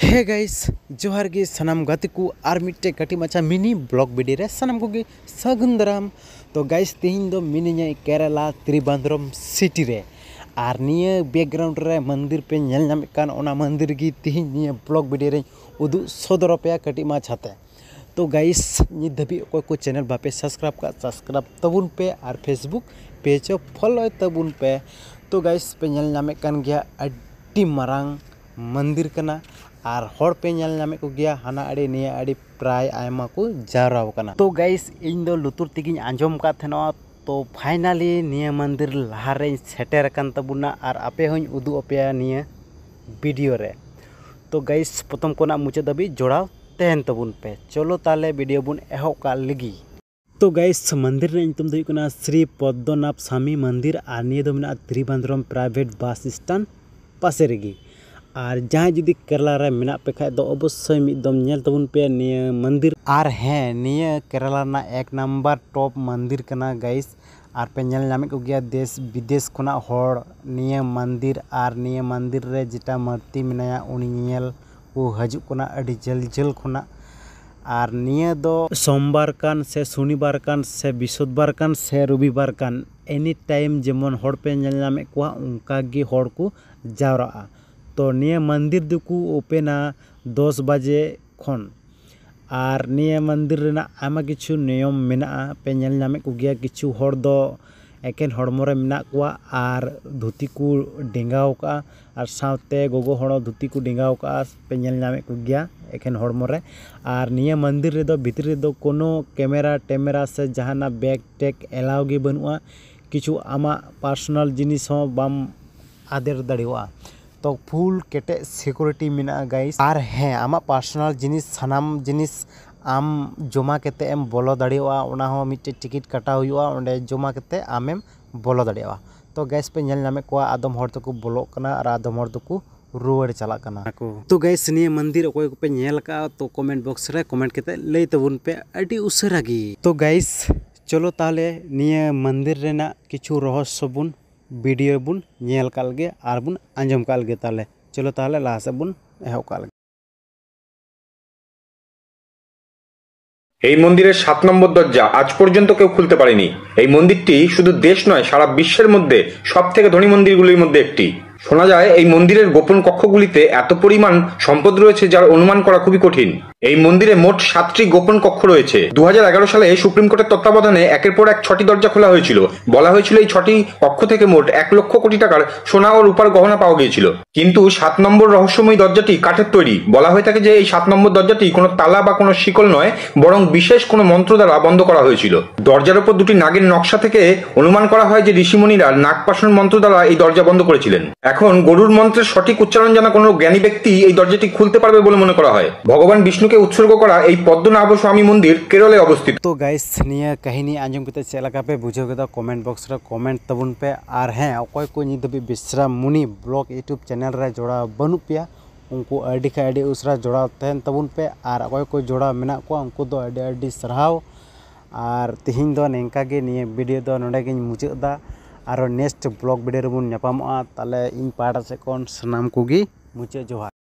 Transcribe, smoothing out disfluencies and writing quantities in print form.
Hey guys जोहार गे सनाम गाते को आर मिट्टे कटी माचा मिनी ब्लॉग वीडियो रे सनाम को गे सगुन दाराम। तो गाइस तेहिं दो मिनिया केरला त्रिबांद्रम सिटी रे आर निया बैकग्राउंड रे मंदिर पे नेल नाम कान ओना मंदिर गी तेहिं निया ब्लॉग वीडियो रे उदु सदर पे कटी माछाते। तो गाइस नि धबी कोई को चैनल बापे सब्सक्राइब तबुन पे और फेसबुक पेज फॉलो तबुन पे। तो गाइस पे नेल नाम कान गया अड्डी मारांग मंदिर कना और हर पे नेल नामे को गया हाना आड़े निया आड़े प्राय आयमा को जाराव कना। तो गाइस इन दो लुतुर तिगिन आंजम का थेनो। तो फाइनली निया मंदिर लहारे सेटेर कान तबुना और आपे हों उदु अपे निया वीडियो रे। तो गाइस प्रथम कोना मुचे दबी जोड़ाव तेन तबुन पे। चलो ताले वीडियो बुन एहब का लगी। तो गाइस मंदिर रे तुम दो कना श्री पद्मनाभ स्वामी मंदिर और निया दो मेना त्रिबांद्रम प्राइवेट बस स्टैंड पासे रेगी। और जहाँ जुदी केरला रे मेना पे खाय दो अवश्य मिदम नेल तबुन पे निया मंदिर। और हैं निया केरला ना एक नंबर टॉप मंदिर कना गाइस। और पे नेल नामे को गया देश विदेश खुना होड़ निया मंदिर और निया मंदिर रे जेटा मूर्ति मेनाया उनी नेल को हजू कना अडी जल जल खुना। और निया दो सोमवार कान से शनिवार कान से बृहस्पतिवार कान से रविवार कान एनी टाइम जेमन होड़ पे नेल नामे को उनका गे होड़ को जावरा। तो निया मंदिर दुकु ओपेना 10 बजे खन और निया मंदिर रेना आमा किछु नियम मेना पे नेल नामे को गया। किछु होड़ दो एकेन हड़मो रे मेना कोआ और धुती को डेंगाव का और सावते गोगो होड़ धुती को डेंगाव का पे नेल नामे को गया एकेन हड़मो रे। और निया मंदिर रे दो भीतर रे दो कोनो कैमरा टेमरा से जहाना बैग टेक एलाव गे बनुआ। किछु आमा पर्सनल जिनिस हो बाम आदेर दाड़ेवा। तो फुल केटे सिक्योरिटी मिना गाइस। और हैं आमा पर्सनल जिनिस सानाम जिनिस आम जमा केते एम बोलो दाड़ेवा। ओना हो मिट्टे टिकट काटा हुआ ओंडे जमा केते आमेम बोलो दाड़ेवा। तो गैस पे नेल नामे को आदम होड़ तको बोलो कना और आदम होड़ तको रुवाड़ चला कना। तो गैस निया मंदिर ओकोय को पे नेल का तो कमेंट बॉक्स रे कमेंट केते लई तबुन पे अडी उसरा गी। तो गैस चलो ताले निया मंदिर रेना किछु रहस्य बुन वीडियो बुन नेल कालगे और बुन आंजम कालगे। ताले चलो ताले लाहा से बुन एहब कालगे। এই মন্দিরের 7 নম্বর দরজা আজ পর্যন্ত কেউ খুলতে পারেনি। এই মন্দিরটি শুধু দেশ নয় সারা বিশ্বের মধ্যে সবথেকে ধনী মন্দিরগুলির মধ্যে একটি। শোনা যায় এই মন্দিরের গোপন কক্ষগুলিতে এত পরিমাণ সম্পদ রয়েছে যার অনুমান করা খুবই কঠিন। এই মন্দিরে মোট 7টি গোপন কক্ষ রয়েছে। 2011 সালে সুপ্রিম কোর্টের তত্ত্বাবধানে একের পর এক 6টি দরজা খোলা হয়েছিল। বলা হয়েছিল এই 6টি কক্ষ থেকে মোট 1 লক্ষ কোটি টাকার সোনা ও রূপার গহনা পাওয়া গিয়েছিল। কিন্তু 7 নম্বর রহস্যময় দরজাটি কাঠের তৈরি। বলা হয়ে থাকে যে এই 7 নম্বর দরজাটি কোনো তালা বা কোনো শিকল নয় বরং বিশেষ কোনো মন্ত্র দ্বারা বন্ধ করা হয়েছিল। দরজার উপর দুটি নাগের নকশা থেকে অনুমান করা হয় যে ঋষিমুনিরা নাগপাশন মন্ত্র দ্বারা এই দরজা বন্ধ করেছিলেন। এখন গরুর মন্ত্রের সঠিক উচ্চারণ জানা কোনো জ্ঞানী ব্যক্তি এই দরজাটি খুলতে পারবে বলে মনে করা হয়। ভগবান বিষ্ণুকে উৎসর্গ করা এই পদ্মনাভ স্বামী মন্দির কেরলে অবস্থিত। तो गाइस निया कहानी आंजम कते चेलका पे बुझो केदा कमेंट बॉक्स रे कमेंट तबुन पे। और हैं अकोय को नि दबी बिश्राम मुनि ब्लॉग यूट्यूब चैनल रे जोड़ा बनु पिया उनको आईडी का आईडी उसरा जोड़ा तहन तबुन पे। और अकोय को जोड़ा मेना को उनको दो आईडी आईडी सरहाव। और तिहिं दो नेंका गे निया वीडियो दो नोडे गे मुचादा और नेक्स्ट ब्लॉग वीडियो रे बुन न्यापामोआ। ताले इन पाड़ा से कोन सनाम कोगी मुचे जोहार।